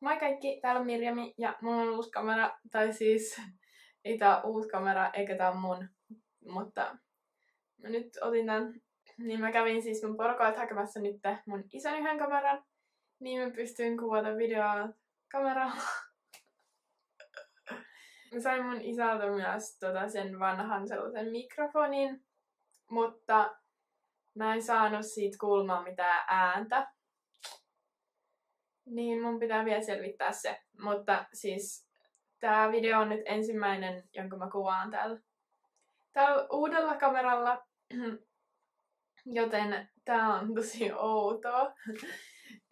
Moi kaikki, täällä on Mirjami ja mulla on uusi kamera, tai siis ei tää ole uusi kamera eikä tää on mun, mutta mä nyt otin tän, niin mä kävin siis mun porukoilta hakemassa nyt mun isän yhden kameran, niin mä pystyin kuvata videoa kameralla. Mä sain mun isältä myös sen vanhan sellaisen mikrofonin, mutta mä en saanut siitä kuulumaan mitään ääntä. Niin mun pitää vielä selvittää se, mutta siis tää video on nyt ensimmäinen, jonka mä kuvaan täällä uudella kameralla, joten tää on tosi outoa.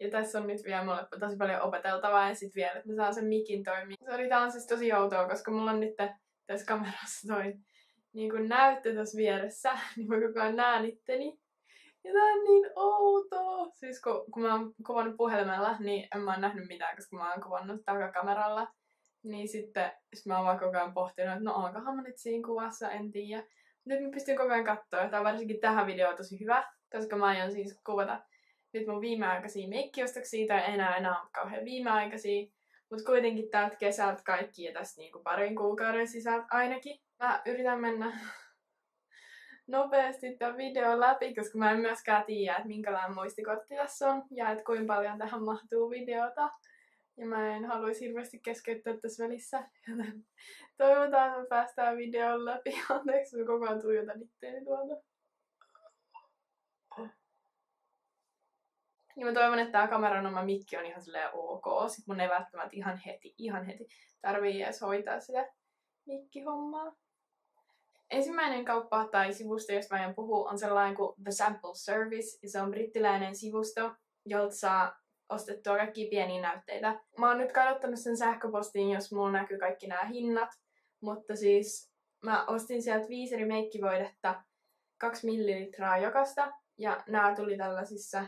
Ja tässä on nyt vielä mulle tosi paljon opeteltavaa ja sit vielä, että mä saan sen mikin toimimaan. Tää on siis tosi outoa, koska mulla on nyt tässä kamerassa toi niin kun näyttö tässä vieressä, niin mä koko ajan näen itteni. Ja tää on niin outoa! Siis kun mä oon kuvannut puhelimella, niin en mä oon nähnyt mitään, koska mä oon kuvannut takakameralla. Niin sitten mä oon vaan koko ajan pohtinut, että no onkohan mä nyt siinä kuvassa, en tiedä. Nyt mä pystyn koko ajan katsoa, ja tää on varsinkin tähän videoon tosi hyvä, koska mä aion siis kuvata nyt mun viimeaikaisia meikkiostoksia, tai enää ole kauhean viimeaikaisia. Mut kuitenkin täältä kesältä kaikki ja tästä niinku parin kuukauden sisältä ainakin. Mä yritän mennä nopeasti tämän videon läpi, koska mä en myöskään tiedä, että minkälainen muistikortti tässä on ja että kuinka paljon tähän mahtuu videota. Ja mä en haluaisi hirveästi keskeyttää tässä välissä, joten toivotaan, että me päästään videon läpi. Anteeksi, mä koko ajan tuijotan itteeni tuolta. Ja mä toivon, että tää kameran oma mikki on ihan silleen ok. Sit mun ei välttämättä ihan heti tarvii edes hoitaa sitä mikkihommaa. Ensimmäinen kauppa tai sivusto, josta mä aion puhua, on sellainen kuin The Sample Service. Ja se on brittiläinen sivusto, jolta saa ostettua kaikkia pieniä näytteitä. Mä oon nyt kadottanut sen sähköpostiin, jos mulla näkyy kaikki nämä hinnat. Mutta siis mä ostin sieltä 5 eri meikkivoidetta, 2 millilitraa jokaista. Ja nämä tuli tällaisissa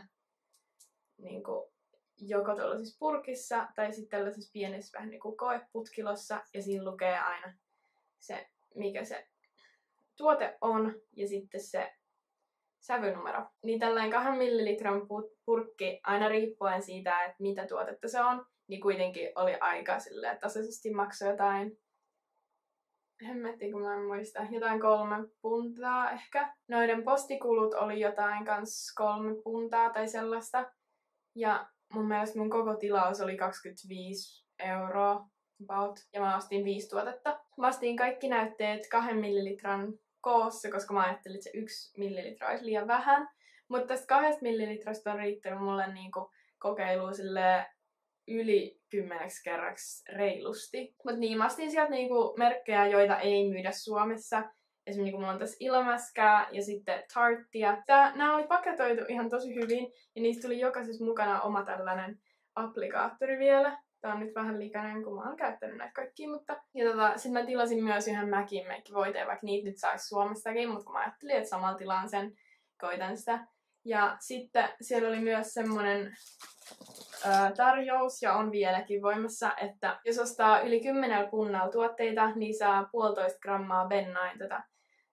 niinku, joko tällaisissa purkissa tai sitten tällaisissa pienissä vähän niinku koeputkilossa. Ja siinä lukee aina se, mikä se tuote on ja sitten se sävynumero. Niin tällainen 2 millilitran purkki, aina riippuen siitä, että mitä tuotetta se on, niin kuitenkin oli aika silleen tasaisesti maksoi jotain, hemmetti kun mä en muista, jotain 3 puntaa ehkä. Noiden postikulut oli jotain kans 3 puntaa tai sellaista. Ja mun mielestä mun koko tilaus oli 25 €. About. Ja mä ostin 5 tuotetta. Mä ostin kaikki näytteet 2 millilitran koossa, koska mä ajattelin, että se 1 millilitra olisi liian vähän. Mutta tästä 2 millilitrasta on riittänyt mulle niinku kokeiluun yli 10 kerraksi reilusti. Mut niin, mä ostin sieltä niinku merkkejä, joita ei myydä Suomessa. Esimerkiksi niinku mulla on tässä Ilmaskää ja sitten Tarttia. Nämä oli paketoitu ihan tosi hyvin ja niistä tuli jokaisessa mukana oma tällainen applikaattori vielä. Tää on nyt vähän likainen, kun mä oon käyttänyt näitä kaikkia, mutta... Ja sit mä tilasin myös yhden Mäkin meikkivoiteen, vaikka niitä nyt saisi Suomestakin, mutta kun mä ajattelin, että samalla tilaan sen, koitan sitä. Ja sitten siellä oli myös semmonen tarjous, ja on vieläkin voimassa, että jos ostaa yli 10 punnalla tuotteita, niin saa 1,5 grammaa Bennain tätä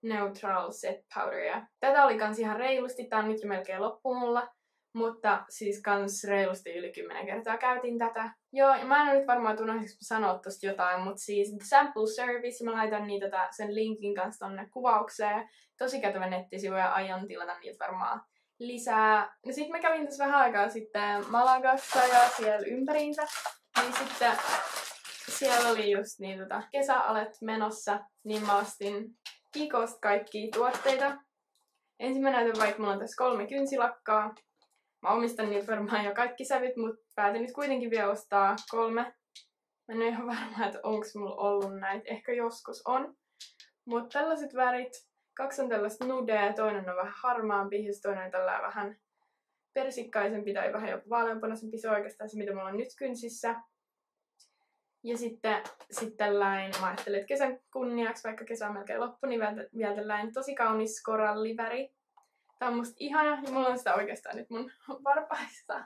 Neutral Set Powderia. Tätä oli kans ihan reilusti, tää on nyt jo melkein loppu mulla. Mutta siis kans reilusti yli 10 kertaa käytin tätä. Joo, ja mä en nyt varmaan unohdinko sanoa tosta jotain, mutta siis The Sample Service, mä laitan niitä sen linkin kanssa tonne kuvaukseen. Tosi kätevä nettisivu ja aion tilata niitä varmaan lisää. No sit mä kävin tässä vähän aikaa sitten Malagassa ja siellä ympäriinsä. Niin sitten siellä oli just niin kesäalet menossa, niin mä ostin Kikosta kaikkia tuotteita. Ensin mä näytän vaikka mulla on tässä 3 kynsilakkaa. Mä omistan niitä varmaan jo kaikki sävyt, mutta päätin nyt kuitenkin vielä ostaa 3. Mä en ole ihan varma, että onks mulla ollut näitä. Ehkä joskus on. Mutta tällaiset värit. 2 on tällaista nudea, toinen on vähän harmaampi ja toinen on tällainen vähän persikkaisempi tai vähän jopa vaaleanpunaisempi. Se on oikeastaan se, mitä mulla on nyt kynsissä. Ja sitten tällainen, mä ajattelin, että kesän kunniaksi, vaikka kesä on melkein loppu, niin vielä tällainen tosi kaunis koralliväri. Tää on musta ihana ja mulla on sitä oikeastaan nyt mun varpaissa.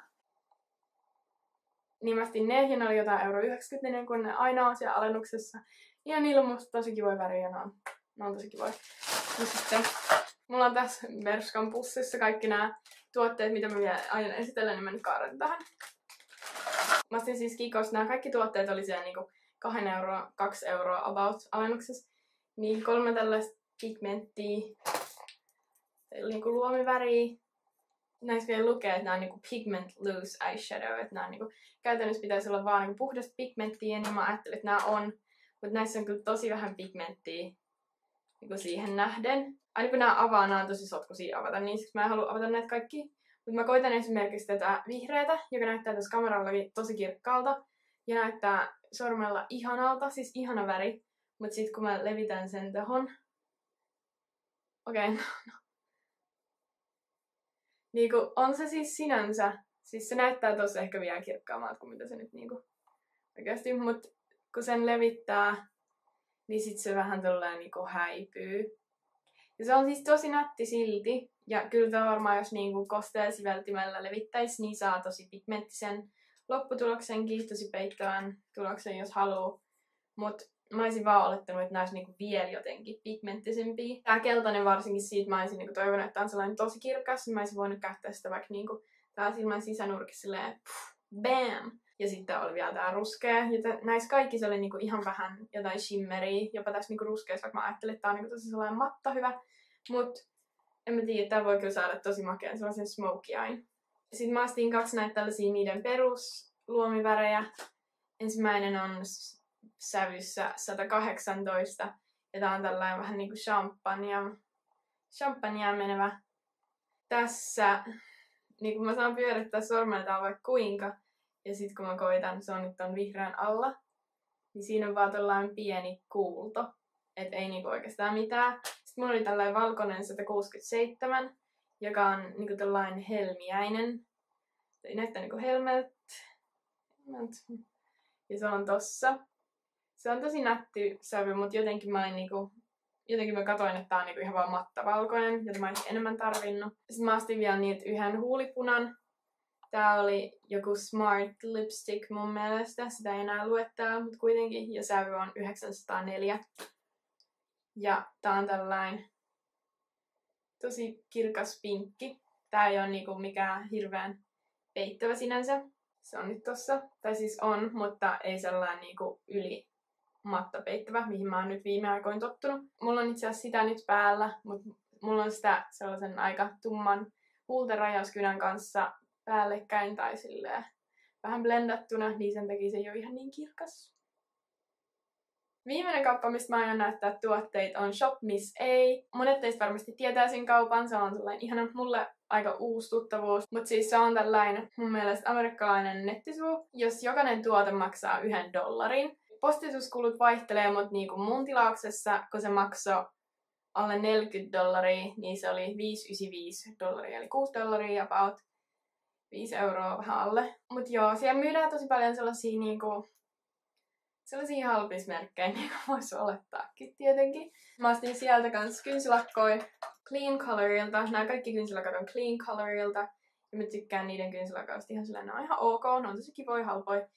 Niin mä ostin ne ja ne oli jotain €1,90, kun ne aina on siellä alennuksessa. Ja niillä on musta tosi kivoja väriä, ne on tosi kivoja. Ja sitten mulla on tässä Berskan pussissa kaikki nämä tuotteet, mitä mä vielä aion esitellä, niin mä nyt kaadan tähän. Mä ostin siis Kikosta, nämä kaikki tuotteet oli siellä niinku 2 euroa about alennuksessa. Niin 3 tällaista pigmenttiä, niinku luomiväriä. Näissä vielä lukee, että nämä on niinku pigment loose eyeshadow, että nämä niinku, käytännössä pitäisi olla vaan niinku puhdasta pigmenttiä, niin mä ajattelin, että nämä on. Mutta näissä on kyllä tosi vähän pigmenttiä niinku siihen nähden. Aina kun nämä avaa, nämä on tosi sotkuisia avata, niin siksi mä en halua avata näitä kaikki. Mutta mä koitan esimerkiksi tätä vihreätä, joka näyttää tässä kamerallakin tosi kirkkaalta. Ja näyttää sormella ihanalta, siis ihana väri. Mutta sitten kun mä levitän sen tähon. Okei, no. Niinku, on se siis sinänsä. Siis se näyttää tossa ehkä vielä kirkkaammalta kuin mitä se nyt niinku oikeasti. Mut kun sen levittää, niin sit se vähän tolleen niinku häipyy. Ja se on siis tosi nätti silti. Ja kyllä tämä varmaan, jos niinku kosteesiveltimellä levittäisi, niin saa tosi pigmenttisen lopputuloksenkin, tosi peittävän tuloksen, jos haluu. Mut mä olisin vaan olettanut, että nää olisi niinku vielä jotenkin pigmenttisempiä. Tää keltainen varsinkin siitä mä olisin niinku toivonut, että on sellainen tosi kirkas, niin mä olisin voinut käyttää sitä vaikka niinku tää silmän sisänurkissa silleen bam! Ja sitten oli vielä tää ruskea. Ja näissä kaikissa oli niinku ihan vähän jotain shimmeria. Jopa tässä niinku ruskeassa, vaikka mä ajattelin, että tää on niinku tosi sellainen matta hyvä. Mut en mä tiedä, tää voi kyllä saada tosi makeen sellaisen smoky eyen. Sitten mä astin 2 näitä tällaisia niiden perusluomivärejä. Ensimmäinen on sävyssä 118. Ja tää on tällainen vähän niinku champagnea menevä. Tässä niinku mä saan pyörittää sormeltaan vaikka kuinka. Ja sit kun mä koitan, se on nyt ton vihreän alla. Niin siinä on vaan tällainen pieni kuulto. Et ei niinku oikeastaan mitään. Sitten mulla oli tällainen valkoinen 167. Joka on niinku tällainen helmiäinen. Se näyttää niinku helmeltä. Ja se on tossa. Se on tosi nätti sävy, mutta jotenkin mä katoin, että tää on niinku ihan vaan mattavalkoinen, jota mä olisin enemmän tarvinnut. Sitten mä astin vielä niitä yhden huulipunan. Tää oli joku Smart Lipstick mun mielestä. Sitä ei enää lue täällä, mutta kuitenkin. Ja sävy on 904. Ja tää on tällainen tosi kirkas pinkki. Tää ei oo niinku mikään hirveän peittävä sinänsä. Se on nyt tossa. Tai siis on, mutta ei sellainen niinku yli matta peittävä, mihin mä oon nyt viime aikoin tottunut. Mulla on itse asiassa sitä nyt päällä, mutta mulla on sitä sellaisen aika tumman huultenrajauskynän kanssa päällekkäin tai silleen vähän blendattuna, niin sen takia se ei ole ihan niin kirkas. Viimeinen kauppa, mistä mä aion näyttää tuotteita, on Shop Miss A. Monet teistä varmasti tietää sen kaupan, se on sellainen ihana, mulle aika uusi tuttavuus. Mutta siis se on tällainen mun mielestä amerikkalainen nettisivu, jos jokainen tuote maksaa $1. Postituskulut vaihtelee, mutta niinku mun tilauksessa, kun se maksoi alle $40, niin se oli $5.95, eli $6 about. 5 euroa vähän alle. Mut joo, siellä myydään tosi paljon sellaisia niinku sellaisia halpismerkkejä, niin kuin voisi olettaakin tietenkin. Mä ostin sieltä kans kynsilakkoja Clean Colorilta. Nämä kaikki kynsilakat on Clean Colorilta. Ja mä tykkään niiden kynsilakoista ihan silleen, ne on ihan ok, ne on tosi kivoja, halpoja.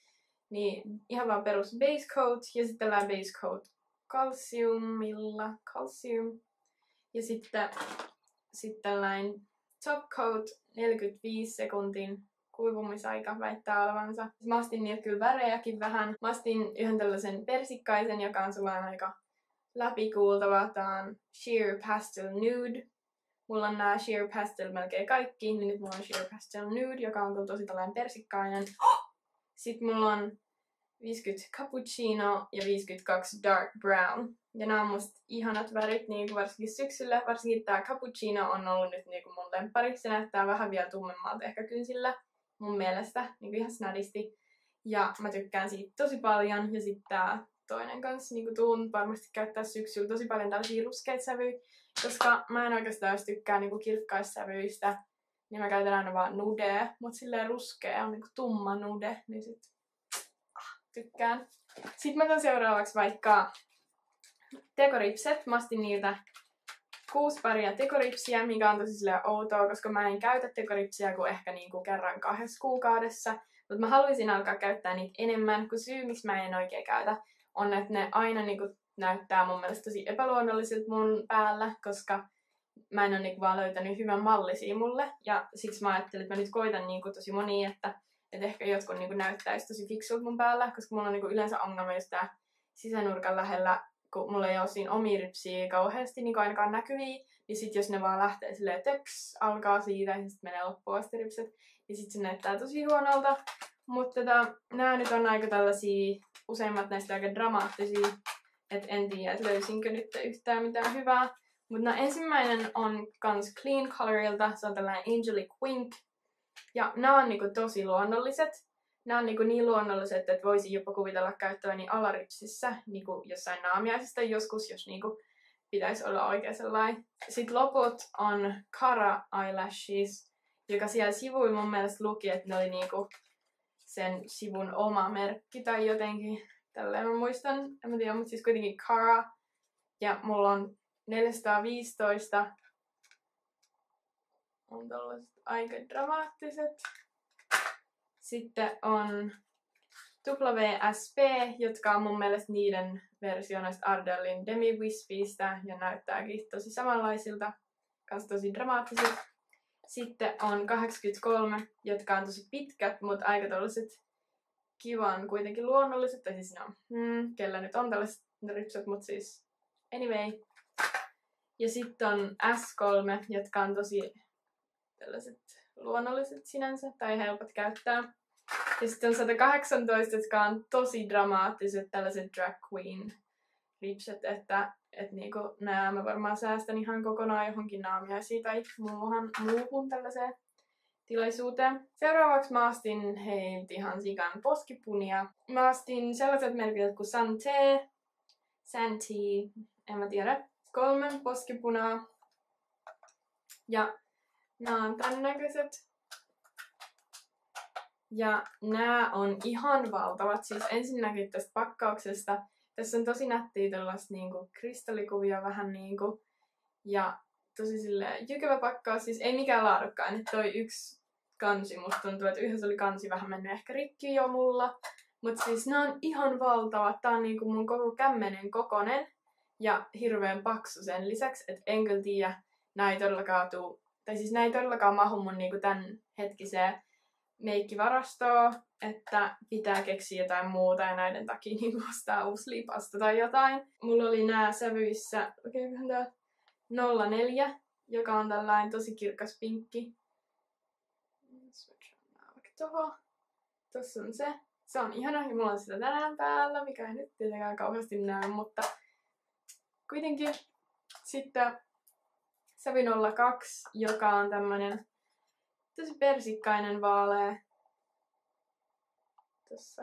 Niin ihan vaan perus base coat ja sitten tällainen base coat calcium. Ja sitten tällainen top coat 45 sekuntin kuivumisaika väittää olevansa. Mä ostin niitä kyllä värejäkin vähän. Mä ostin yhden tällaisen persikkaisen, joka on sellainen aika läpikuultava. Tää on Sheer Pastel Nude. Mulla on nää Sheer Pastel melkein kaikki, niin nyt mulla on Sheer Pastel Nude, joka on kyllä tosi tällainen persikkainen. Sitten mulla on 50 Cappuccino ja 52 Dark Brown. Ja nämä on musta ihanat värit, niin varsinkin syksyllä. Varsinkin tää Cappuccino on ollut nyt niin mun lemppari. Se näyttää vähän vielä tummemmalta ehkä kynsillä. Mun mielestä, niin ihan snadisti. Ja mä tykkään siitä tosi paljon. Ja sitten tää toinen kanssa, niin tuun varmasti käyttää syksyllä tosi paljon tällaisia ruskeita sävyjä. Koska mä en oikeastaan jos tykkää niin kirkkaissävyistä, niin mä käytän aina vaan nudea. Mut silleen ruskea on niin tumma nude, niin sit tykkään. Sitten mä otan seuraavaksi vaikka tekoripset. Mä ostin niiltä 6 paria tekoripsiä, mikä on tosi silleen outoa, koska mä en käytä tekoripsiä kuin ehkä niinku kerran 2 kuukaudessa. Mutta mä haluaisin alkaa käyttää niitä enemmän, kun syy miksi mä en oikein käytä on, että ne aina niinku näyttää mun mielestä tosi epäluonnollisilta mun päällä, koska mä en ole niinku vaan löytänyt hyvän mallisia mulle. Ja siksi mä ajattelin, että mä nyt koitan niinku tosi monia, että Että ehkä jotkut niinku näyttäisi tosi fiksulta mun päällä, koska mulla on niinku yleensä ongelma just tää sisänurkan lähellä, kun mulla ei ole siinä omia ripsiä kauheasti niinku ainakaan näkyviä, niin sit jos ne vaan lähtee silleen töks, alkaa siitä ja sit menee loppuun asti ripset, niin sit se näyttää tosi huonolta. Mutta nää nyt on aika tällaisia, useimmat näistä aika dramaattisia, että en tiedä, että löysinkö nyt yhtään mitään hyvää. Mutta ensimmäinen on kans Clean Colorilta, se on tällainen Angelic Wink. Ja nämä on niinku tosi luonnolliset. Nämä on niinku niin luonnolliset, että voisi jopa kuvitella käyttäväni alaripsissä, niinku jossain naamiaisista joskus, jos niinku pitäisi olla oikea sellainen. Sitten loput on Cara Eyelashes, joka siellä sivuilla mun mielestä luki, että ne oli niinku sen sivun oma merkki tai jotenkin. Tälleen mä muistan, en mä tiedä, mutta siis kuitenkin Cara. Ja mulla on 415. On tällaiset aika dramaattiset. Sitten on WSP, jotka on mun mielestä niiden versio näistä Ardellin Demi Wispistä ja näyttääkin tosi samanlaisilta, kanssa tosi dramaattiset. Sitten on 83, jotka on tosi pitkät, mutta aika tällaiset kivan kuitenkin luonnolliset, tai siis no, kellä nyt on tällaiset ripsat, mutta siis anyway. Ja sitten on S3, jotka on tosi tällaiset luonnolliset sinänsä, tai helpot käyttää. Ja sitten on 118, jotka on tosi dramaattiset, tällaiset drag queen ripset, että niinku nää mä varmaan säästän ihan kokonaan johonkin naamiaisiin tai muuhun tällaiseen tilaisuuteen. Seuraavaksi mä astin heiltä ihan sikan poskipunia. Mä astin sellaiset merkit kuin Santé, en mä tiedä, 3 poskipunaa. Ja nää on tän näköiset. Ja nää on ihan valtavat. Siis ensinnäkin tästä pakkauksesta. Tässä on tosi nättiä tällaista niinku kristallikuvia vähän niinku. Ja tosi silleen jykevä pakkaus. Siis ei mikään laadukkaan. Että toi yksi kansi musta tuntuu, että yhdessä oli kansi vähän mennyt ehkä rikki jo mulla. Mut siis nää on ihan valtavat. Tää on niinku mun koko kämmenen kokonen. Ja hirveän paksu sen lisäksi. Että en kyllä tiedä, nää ei todellakaan mahu mun niinku tän hetkiseen meikkivarastoa, että pitää keksiä jotain muuta ja näiden takia niin ostaa uusi lipasta tai jotain. Mulla oli nää sävyissä, 04, joka on tällainen tosi kirkas pinkki. Tossa on se. Se on ihana ja mulla on sitä tänään päällä, mikä ei nyt tietenkään kauheasti näy, mutta kuitenkin. Sitten sävy 02, joka on tämmönen tosi persikkainen vaalea. Tossa.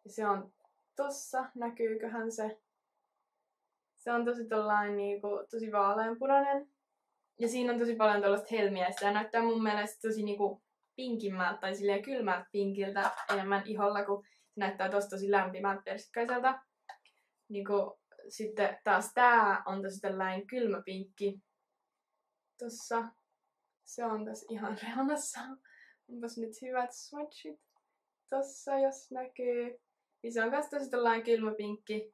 Ja se on tossa, näkyyköhän se. Se on tosi tollain niinku, tosi vaaleanpunainen. Ja siinä on tosi paljon tällaista helmiä. Ja näyttää mun mielestä tosi niinku pinkimmältä tai silleen kylmältä pinkiltä enemmän iholla, kun se näyttää tosi lämpimältä persikkaiselta. Niinku, sitten taas tää on tosi tällainen kylmä pinkki. Tossa. Se on tässä ihan reunassa. Onpas nyt hyvät swatchit. Tossa jos näkyy. Ja se on kans tosi tällainen kylmä pinkki.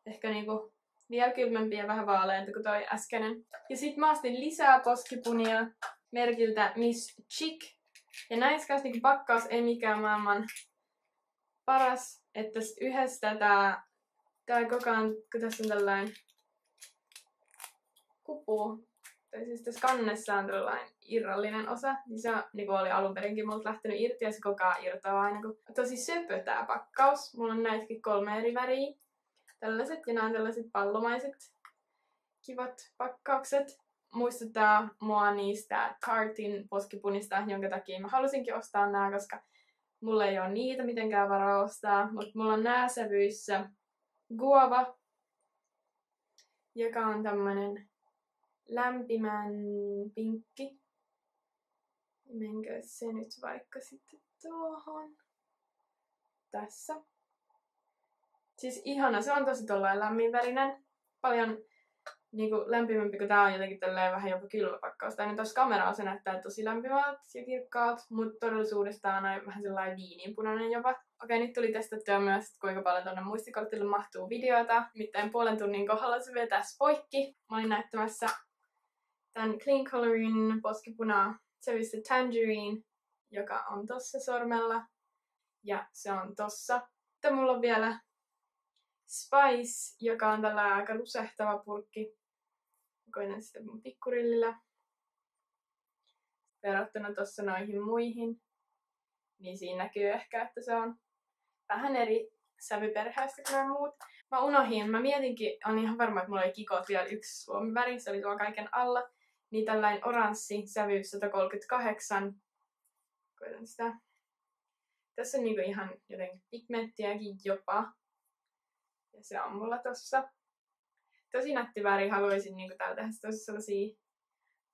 Ehkä niinku vielä kylmempi ja vähän vaaleampi kuin toi äskeinen. Ja sit mä astin lisää poskipunia merkiltä Miss Chic. Ja näissä kanssa niinku pakkaus ei mikään maailman paras. Että yhdestä tää kokaan, kun tässä on tällainen kupu. Tai siis tässä kannessa on tällainen irrallinen osa, niin se niin oli alun perinkin multa lähtenyt irti ja se koko ajan irtoaa aina. Tosi söpö tää pakkaus. Mulla on näitäkin 3 eri väriä. Tällaiset ja nämä on tällaiset pallomaiset kivat pakkaukset. Muistuttaa mua niistä Tartein poskipunista, jonka takia mä halusinkin ostaa nää, koska mulla ei ole niitä mitenkään varaa ostaa. Mutta mulla on nää sävyissä Guava, joka on tämmönen lämpimän pinkki. Menkö se nyt vaikka sitten tuohon. Tässä. Siis ihana, se on tosi tollain lämminvärinen. Paljon niinku lämpimämpi, kun tää on jotenkin tälleen vähän jopa kylmä pakkaus. Tai tuossa kameralla se näyttää tosi lämpimältä ja kirkkaalta, mutta todellisuudessa tää on vähän sellainen viininpunainen jopa. Okei, nyt tuli testattua myös, että kuinka paljon tonne muistikortille mahtuu videota. Nimittäin puolen tunnin kohdalla se vetäisi poikki. Mä olin näyttämässä tän Clean Colorin poskipunaa sävyssä Tangerine. joka on tossa sormella. Ja se on tossa. Sitten mulla on vielä Spice, joka on tällä aika lusehtava purkki. Koitan sitä mun pikkurillillä. Verrattuna tossa noihin muihin. Niin siinä näkyy ehkä, että se on vähän eri sävyperheestä kuin nämä muut. Mä mietinkin, on ihan varma, että mulla oli kikot vielä yksi suomiväri, se oli tuolla kaiken alla. Niin tällainen oranssi sävy 138. Koitan sitä. Tässä on niinku ihan jotenkin pigmenttiäkin jopa. Ja se on mulla tossa. Tosi nätti väri, haluaisin niinku täällä tehdä tosi sellaisia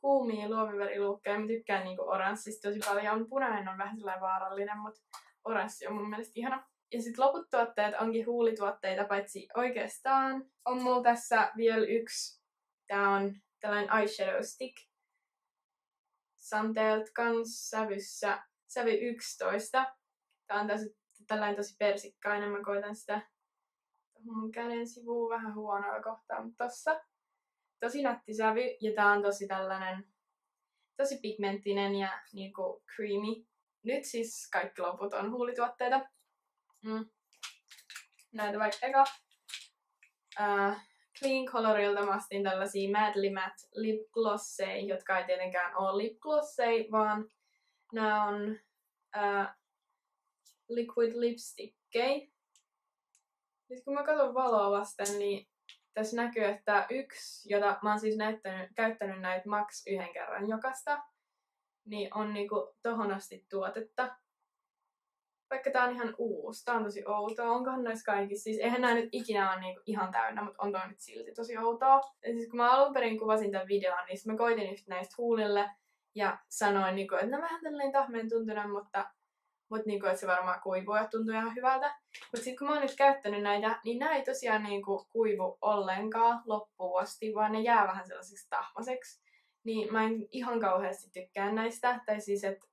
kuumia luomiväriluukkeja. Mä tykkään niinku oranssista tosi paljon. Punainen on vähän sellainen vaarallinen, mutta oranssi on mun mielestä ihana. Ja sit loput tuotteet onkin huulituotteita, paitsi oikeastaan on mulla tässä vielä yksi. Tää on tällainen eyeshadow stick. Santeelt kans sävyssä, sävy 11. Tää on tällainen tosi persikkainen. Mä koitan sitä mun käden sivuun vähän huonoa kohtaa, mutta tossa. Tosi nätti sävy ja tää on tosi tällainen, tosi pigmenttinen ja niinku creamy. Nyt siis kaikki loput on huulituotteita. Näitä vaikka eka. Clean Colorilta mä ostin tällaisia Madly Matte lip glosseja, jotka ei tietenkään ole lip glosseja, vaan nää on liquid lipstickkejä. Nyt kun mä katson valoa vasten, niin tässä näkyy, että yksi, jota mä oon siis käyttänyt näitä max yhden kerran jokasta, niin on niinku tohon asti tuotetta. Vaikka tää on ihan uusi, tää on tosi outoa. Onkohan näissä kaikissa? Siis eihän nää nyt ikinä ole niinku ihan täynnä, mutta on toi nyt silti tosi outoa. Ja siis kun mä alun perin kuvasin tämän videon, niin mä koitin yhtä näistä huulille ja sanoin, niinku, että ne vähän tällainen tahmeen tuntunen, mutta niinku, että se varmaan kuivuu ja tuntuu ihan hyvältä. Mutta sitten kun mä oon nyt käyttänyt näitä, niin nää ei tosiaan niinku kuivu ollenkaan loppuun asti, vaan ne jää vähän sellaiseksi tahmaseksi. Niin mä en ihan kauheasti tykkää näistä. Tai siis, että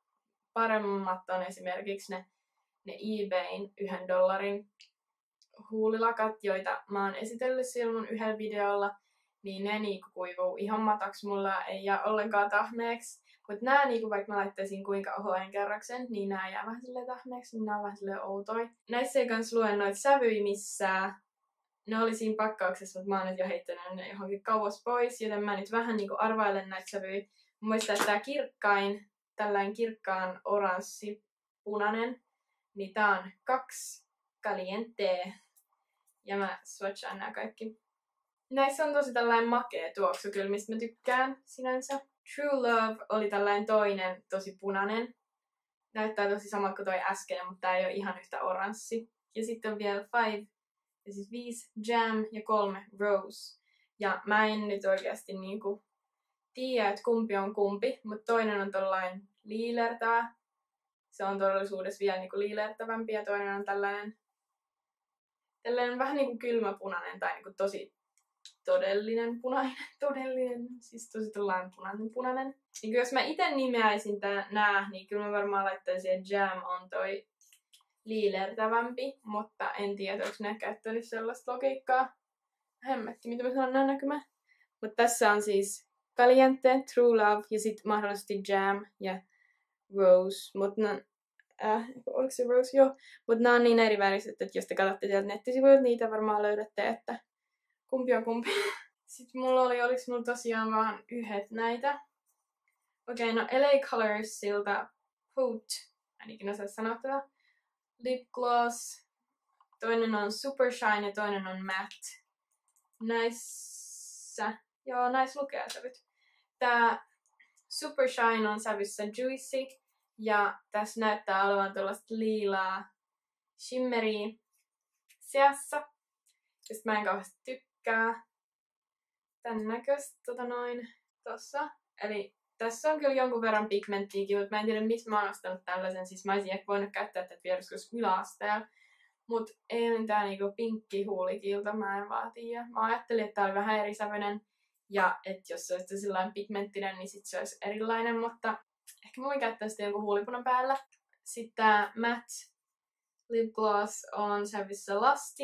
paremmat on esimerkiksi ne eBayn $1 huulilakat, joita mä oon esitellyt siellä mun yhdellä videolla. Niin ne niinku kuivuu ihan mataksi, mulla ei jää ollenkaan tahmeeksi. Mut nää niinku vaikka mä laittaisin kuinka ohoen kerroksen, niin nää jää vähän silleen tahmeeksi, niin nää on vähän silleen outoi. Näissä ei kans lue noita sävyjä missään. Ne oli siinä pakkauksessa, mutta mä oon nyt jo heittänyt ne johonkin kauas pois, joten mä nyt vähän niinku arvailen näitä sävyjä. Mä muistan, että tää kirkkain, tällainen kirkkaan oranssi punainen, niin tää on 2 Caliente. Ja mä swatchaan nää kaikki. Näissä on tosi tällainen makea tuoksu kyllä, mistä mä tykkään sinänsä. True Love oli tällainen toinen, tosi punainen. Näyttää tosi samalta kuin toi äskeinen, mutta tää ei ole ihan yhtä oranssi. Ja sitten on vielä 5 Jam ja 3 Rose. Ja mä en nyt oikeasti niinku tiedä, että kumpi on kumpi, mutta toinen on tollainen liilertää. Se on todellisuudessa vielä niinku liilertävämpi ja toinen on tällainen vähän niinku kylmäpunainen tai niinku tosi todellinen punainen. Siis tosi tällainen punainen. Niin jos mä ite nimeäisin nää, niin kyllä mä varmaan laittaisin, että Jam on toi liilertävämpi, mutta en tiedä, onko ne käyttänyt sellaista logiikkaa. Hemmetti, mitä mä sanon nää näkymään. Mutta tässä on siis Caliente, True Love ja sitten mahdollisesti Jam ja Rose. Mutta oliko se Rose? Joo. Mutta nämä on niin eri väriset, että jos te katsotte sieltä nettisivuilta, niitä varmaan löydätte, että kumpi on kumpi. Sitten oliko mulla tosiaan vaan yhdet näitä. Okei, no LA Colorsilta Poot, ainakin osaa sanoa tätä. Lip Gloss. Toinen on Super Shine ja toinen on Matte. Näissä lukee sävyt. Tää Super Shine on sävyssä Juicy. Ja tässä näyttää olevan tuollaista liilaa shimmeria seassa. Josta mä en kauheasti tykkää. Tän näköistä tossa. Eli tässä on kyllä jonkun verran pigmenttiäkin, mutta mä en tiedä miksi mä oon ostanut tällaisen. Siis mä olisin ehkä voinut käyttää tätä vielä joskus yläasteella. Mut ei tää niinku pinkki huulikilta, mä en vaan tiedä. Mä ajattelin, että tää oli vähän erisävyinen. Ja että jos se olisi sellainen pigmenttinen, niin sit se olisi erilainen, mutta ehkä mä voin käyttää sitä jonkun huulipunan päällä. Sitten tää Matte Lip Gloss on sävyssä Lusty.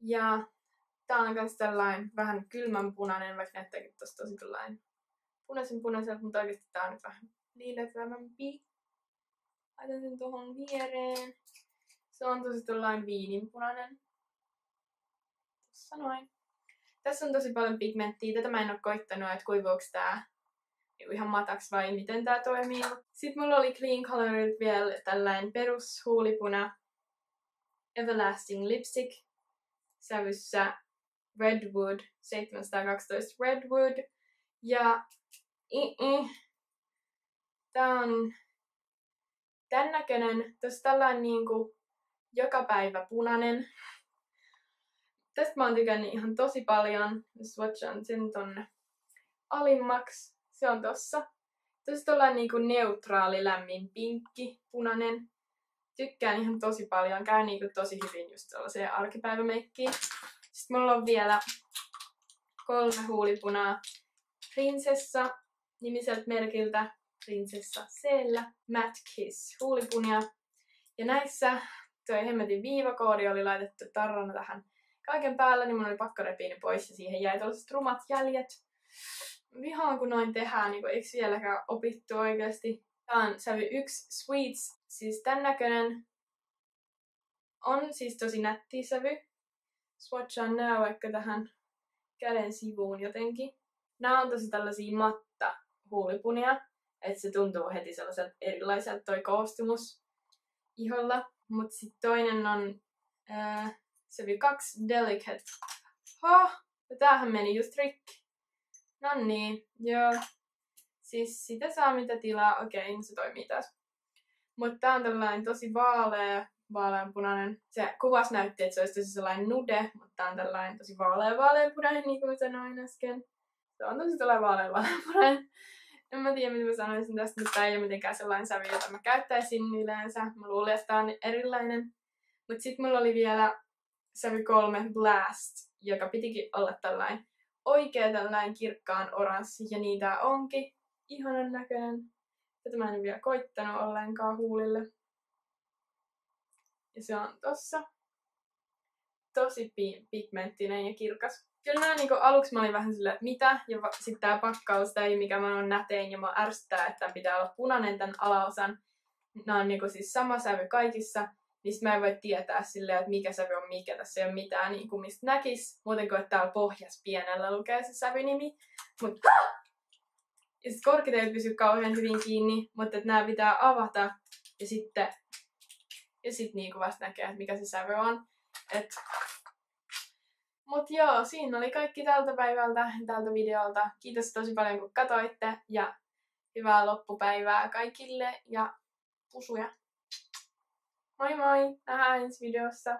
Ja tää on kans tällainen vähän kylmänpunainen, vaikka näyttääkin tosta tosi tällainen punaiselta, mutta oikeesti tää on nyt vähän liilettävämpi. Laitan sen tuohon viereen. Se on tosi tollain viininpunainen. Tossa noin. Tässä on tosi paljon pigmenttiä. Tätä mä en oo koittanut, että kuivuuks tää ihan mataks vai miten tää toimii. Sitten mulla oli Clean Colorit vielä tällainen perushuulipuna Everlasting Lipstick sävyssä Redwood, 712 Redwood. Ja tää on tän näköinen, tossa tällainen niinku joka päivä punainen. Tästä mä oon tykännyt ihan tosi paljon. Swatchaan sen tonne alimmaksi. Se on tossa. Tossa tollainen niinku neutraali lämmin pinkki, punainen. Tykkään ihan tosi paljon. Käy niinku tosi hyvin just sellaiseen arkipäivämeikkiin. Sitten mulla on vielä 3 huulipunaa Prinsessa nimiseltä merkiltä. Prinsessa C:llä. Matte Kiss huulipunia. Ja näissä toi hemmetin viivakoodi oli laitettu tarrana tähän kaiken päällä, niin mun oli pakko repiä ne pois ja siihen jäi tällaiset rumat jäljet. Vihaan kun noin tehdään, niin eikö vieläkään opittu oikeesti. Tää on sävy 1 Sweets, siis tän näköinen. On siis tosi nätti sävy. Swatchaan nää vaikka tähän käden sivuun jotenkin. Nää on tosi tällaisia matta huulipunia, että se tuntuu heti sellaiselta erilaiselta toi koostumus iholla. Mut sit toinen on sävy 2 Delicate. Ja tämähän meni just rikki. Noniin, joo. Siis sitä saa mitä tilaa. Okei, se toimii taas. Mutta tää on tällainen tosi vaaleanpunainen. Se kuvas näytti, että se olisi tosi sellainen nude, mutta tää on tällainen tosi vaaleanpunainen, niin kuin mä sanoin äsken. Se on tosi tällainen vaaleanpunainen. En mä tiedä, mitä mä sanoisin tästä, mutta tää ei ole mitenkään sellainen sävy, jota mä käyttäisin yleensä. Mä luulin, että tää on erilainen. Mut sit mulla oli vielä sävy 3 Blast, joka pitikin olla tällainen oikea tällainen kirkkaan oranssi, ja niin tää onkin. Ihanan näköinen. Tätä mä en ole vielä koittanut ollenkaan huulille. Ja se on tossa. Tosi pigmenttinen ja kirkas. Kyllä nää niinku aluksi mä olin vähän silleen, että mitä? Ja sit tää pakkaus, tää ei mikä mä oon nätein, ja mä ärsyttää, että tän pitää olla punainen tän alaosan. Nää on niinku siis sama sävy kaikissa. Niin mä en voi tietää silleen, että mikä sävy on mikä. Tässä ei ole mitään niin kuin mistä näkis. Muuten kuin, että täällä pohjas pienellä lukee se sävynimi. Ja sit korkit ei pysy kauhean hyvin kiinni, mutta että nää pitää avata. Ja sit niinku vasta näkee, että mikä se sävy on. Mut joo, siinä oli kaikki tältä päivältä, tältä videolta. Kiitos tosi paljon kun katsoitte. Ja hyvää loppupäivää kaikille. Ja pusuja. Moi moi! Nähdään ensi videossa.